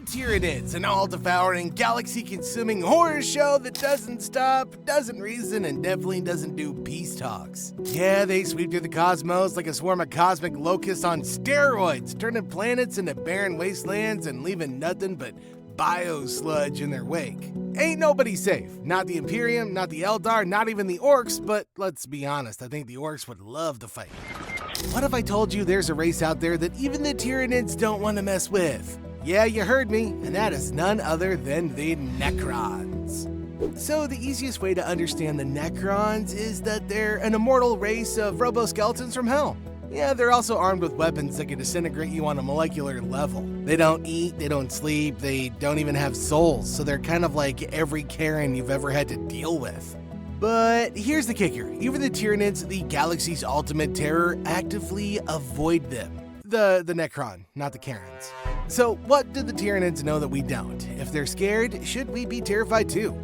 Tyranids, an all-devouring, galaxy-consuming horror show that doesn't stop, doesn't reason, and definitely doesn't do peace talks. Yeah, they sweep through the cosmos like a swarm of cosmic locusts on steroids, turning planets into barren wastelands and leaving nothing but bio-sludge in their wake. Ain't nobody safe. Not the Imperium, not the Eldar, not even the Orcs, but let's be honest, I think the Orcs would love to fight. What if I told you there's a race out there that even the Tyranids don't want to mess with? Yeah, you heard me, and that is none other than the Necrons. So the easiest way to understand the Necrons is that they're an immortal race of roboskeletons from hell. Yeah, they're also armed with weapons that can disintegrate you on a molecular level. They don't eat, they don't sleep, they don't even have souls, so they're kind of like every Karen you've ever had to deal with. But here's the kicker, even the Tyranids, the galaxy's ultimate terror, actively avoid them. The Necron, not the Karens. So what do the Tyranids know that we don't? If they're scared, should we be terrified too?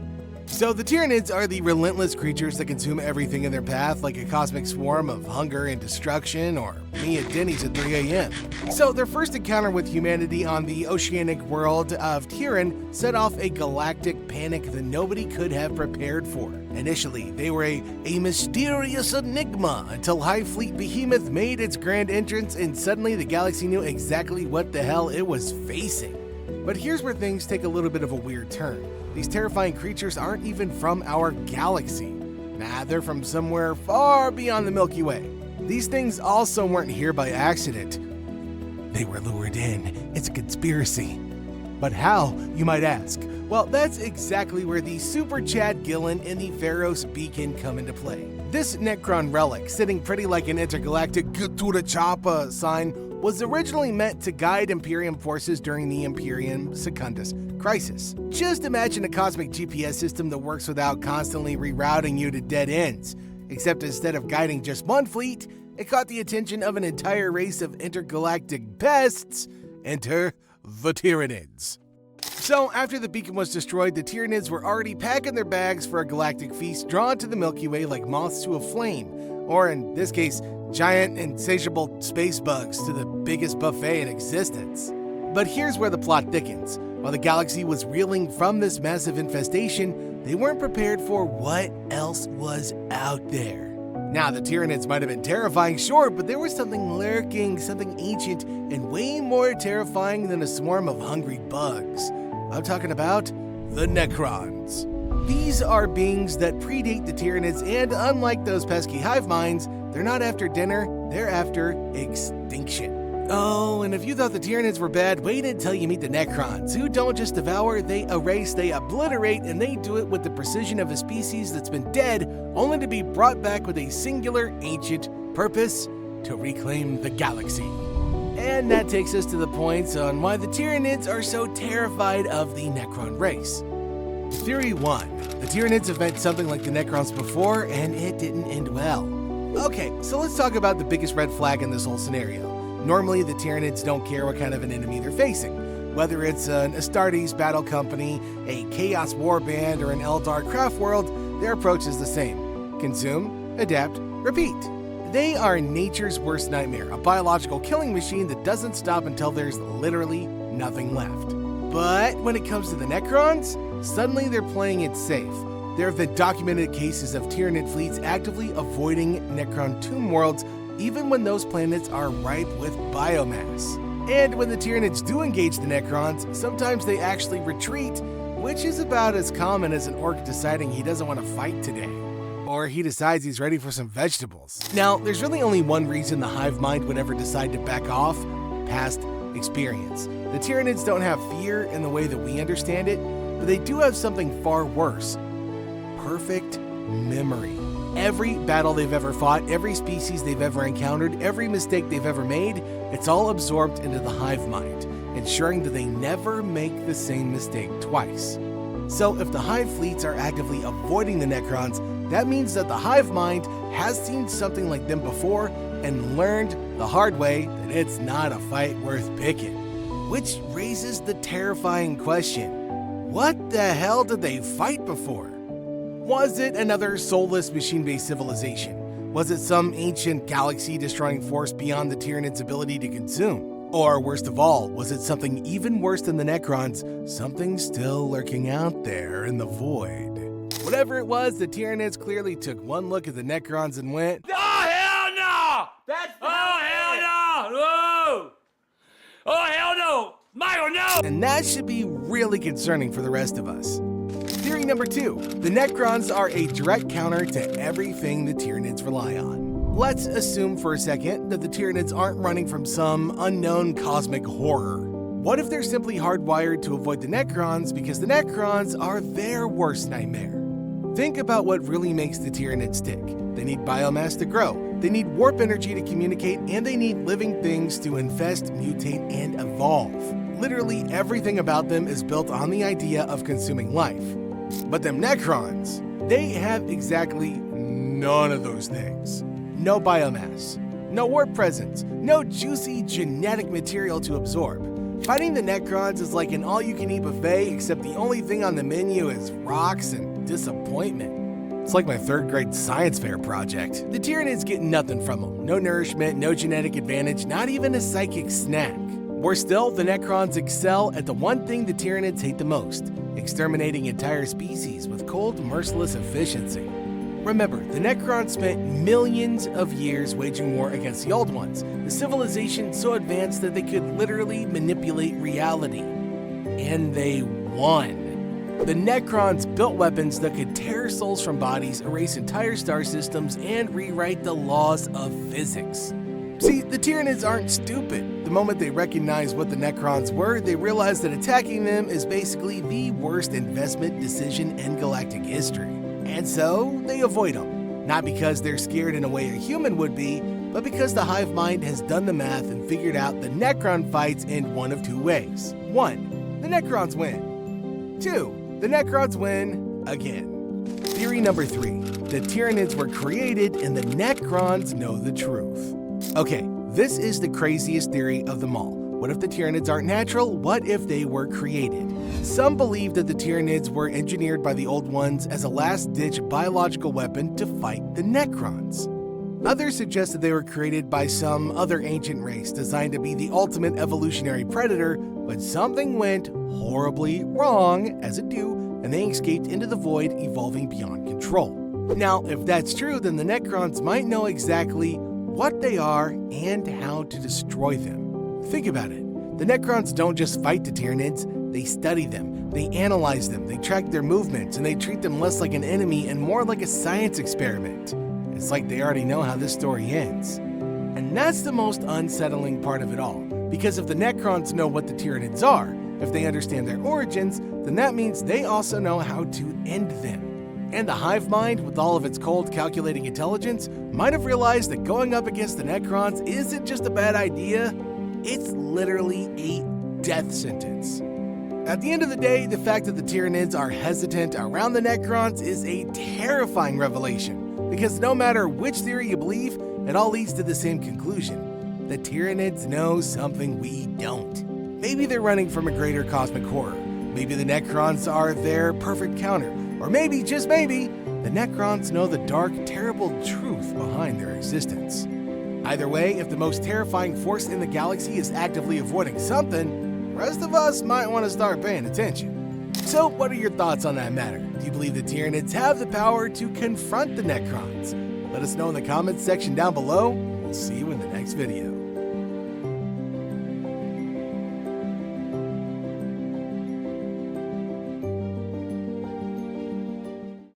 So the Tyranids are the relentless creatures that consume everything in their path like a cosmic swarm of hunger and destruction, or me at Denny's at 3 a.m. So their first encounter with humanity on the oceanic world of Tyran set off a galactic panic that nobody could have prepared for. Initially, they were a mysterious enigma until Hive Fleet Behemoth made its grand entrance and suddenly the galaxy knew exactly what the hell it was facing. But here's where things take a little bit of a weird turn. These terrifying creatures aren't even from our galaxy. Nah, they're from somewhere far beyond the Milky Way. These things also weren't here by accident. They were lured in. It's a conspiracy. But how, you might ask? Well, that's exactly where the Super Chad Gillen and the Varos Beacon come into play. This Necron relic, sitting pretty like an intergalactic "get to the chopper" sign, was originally meant to guide Imperium forces during the Imperium Secundus crisis. Just imagine a cosmic GPS system that works without constantly rerouting you to dead ends. Except instead of guiding just one fleet, it caught the attention of an entire race of intergalactic pests. Enter the Tyranids. So after the beacon was destroyed, the Tyranids were already packing their bags for a galactic feast drawn to the Milky Way like moths to a flame, or in this case, giant insatiable space bugs to the biggest buffet in existence. But here's where the plot thickens. While the galaxy was reeling from this massive infestation, they weren't prepared for what else was out there. Now, the Tyranids might have been terrifying, sure, but there was something lurking, something ancient, and way more terrifying than a swarm of hungry bugs. I'm talking about the Necrons. These are beings that predate the Tyranids, and unlike those pesky hive minds, they're not after dinner, they're after extinction. Oh, and if you thought the Tyranids were bad, wait until you meet the Necrons, who don't just devour, they erase, they obliterate, and they do it with the precision of a species that's been dead, only to be brought back with a singular, ancient purpose: to reclaim the galaxy. And that takes us to the points on why the Tyranids are so terrified of the Necron race. Theory 1. The Tyranids have met something like the Necrons before, and it didn't end well. Okay, so let's talk about the biggest red flag in this whole scenario. Normally, the Tyranids don't care what kind of an enemy they're facing. Whether it's an Astartes battle company, a Chaos warband, or an Eldar craft world, their approach is the same. Consume, adapt, repeat. They are nature's worst nightmare, a biological killing machine that doesn't stop until there's literally nothing left. But when it comes to the Necrons, suddenly they're playing it safe. There have been documented cases of Tyranid fleets actively avoiding Necron tomb worlds even when those planets are ripe with biomass. And when the Tyranids do engage the Necrons, sometimes they actually retreat, which is about as common as an orc deciding he doesn't want to fight today. Or he decides he's ready for some vegetables. Now, there's really only one reason the hive mind would ever decide to back off: past experience. The Tyranids don't have fear in the way that we understand it, but they do have something far worse: perfect memory. Every battle they've ever fought, every species they've ever encountered, every mistake they've ever made, it's all absorbed into the hive mind, ensuring that they never make the same mistake twice. So if the hive fleets are actively avoiding the Necrons, that means that the hive mind has seen something like them before and learned the hard way that it's not a fight worth picking. Which raises the terrifying question: what the hell did they fight before? Was it another soulless machine-based civilization? Was it some ancient galaxy-destroying force beyond the Tyranids' ability to consume? Or worst of all, was it something even worse than the Necrons, something still lurking out there in the void? Whatever it was, the Tyranids clearly took one look at the Necrons and went, Oh, hell no! Oh, hell no! Whoa! Oh, hell no! Michael, no! and that should be really concerning for the rest of us. Theory number 2, the Necrons are a direct counter to everything the Tyranids rely on. Let's assume for a second that the Tyranids aren't running from some unknown cosmic horror. What if they're simply hardwired to avoid the Necrons because the Necrons are their worst nightmare? Think about what really makes the Tyranids tick. They need biomass to grow, they need warp energy to communicate, and they need living things to infest, mutate, and evolve. Literally everything about them is built on the idea of consuming life. But them Necrons, they have exactly none of those things. No biomass, no warp presence, no juicy genetic material to absorb. Fighting the Necrons is like an all-you-can-eat buffet, except the only thing on the menu is rocks and disappointment. It's like my 3rd grade science fair project. The Tyranids get nothing from them. No nourishment, no genetic advantage, not even a psychic snack. Worse still, the Necrons excel at the one thing the Tyranids hate the most, exterminating entire species with cold, merciless efficiency. Remember, the Necrons spent millions of years waging war against the Old Ones, the civilization so advanced that they could literally manipulate reality. And they won. The Necrons built weapons that could tear souls from bodies, erase entire star systems, and rewrite the laws of physics. See, the Tyranids aren't stupid. The moment they recognize what the Necrons were, they realize that attacking them is basically the worst investment decision in galactic history. And so, they avoid them. Not because they're scared in a way a human would be, but because the hive mind has done the math and figured out the Necron fights in one of 2 ways. 1, the Necrons win. 2, the Necrons win again. Theory number 3, the Tyranids were created and the Necrons know the truth. Okay, this is the craziest theory of them all. What if the Tyranids aren't natural? What if they were created? Some believe that the Tyranids were engineered by the Old Ones as a last-ditch biological weapon to fight the Necrons. Others suggest that they were created by some other ancient race designed to be the ultimate evolutionary predator, but something went horribly wrong, as it do, and they escaped into the void, evolving beyond control. Now, if that's true, then the Necrons might know exactly what they are and how to destroy them. Think about it. The Necrons don't just fight the Tyranids, they study them, they analyze them, they track their movements, and they treat them less like an enemy and more like a science experiment. It's like they already know how this story ends. And that's the most unsettling part of it all, because if the Necrons know what the Tyranids are, if they understand their origins, then that means they also know how to end them. And the hive mind, with all of its cold, calculating intelligence, might have realized that going up against the Necrons isn't just a bad idea, it's literally a death sentence. At the end of the day, the fact that the Tyranids are hesitant around the Necrons is a terrifying revelation, because no matter which theory you believe, it all leads to the same conclusion. The Tyranids know something we don't. Maybe they're running from a greater cosmic horror. Maybe the Necrons are their perfect counter. Or maybe, just maybe, the Necrons know the dark, terrible truth behind their existence. Either way, if the most terrifying force in the galaxy is actively avoiding something, the rest of us might want to start paying attention. So, what are your thoughts on that matter? Do you believe the Tyranids have the power to confront the Necrons? Let us know in the comments section down below. We'll see you in the next video.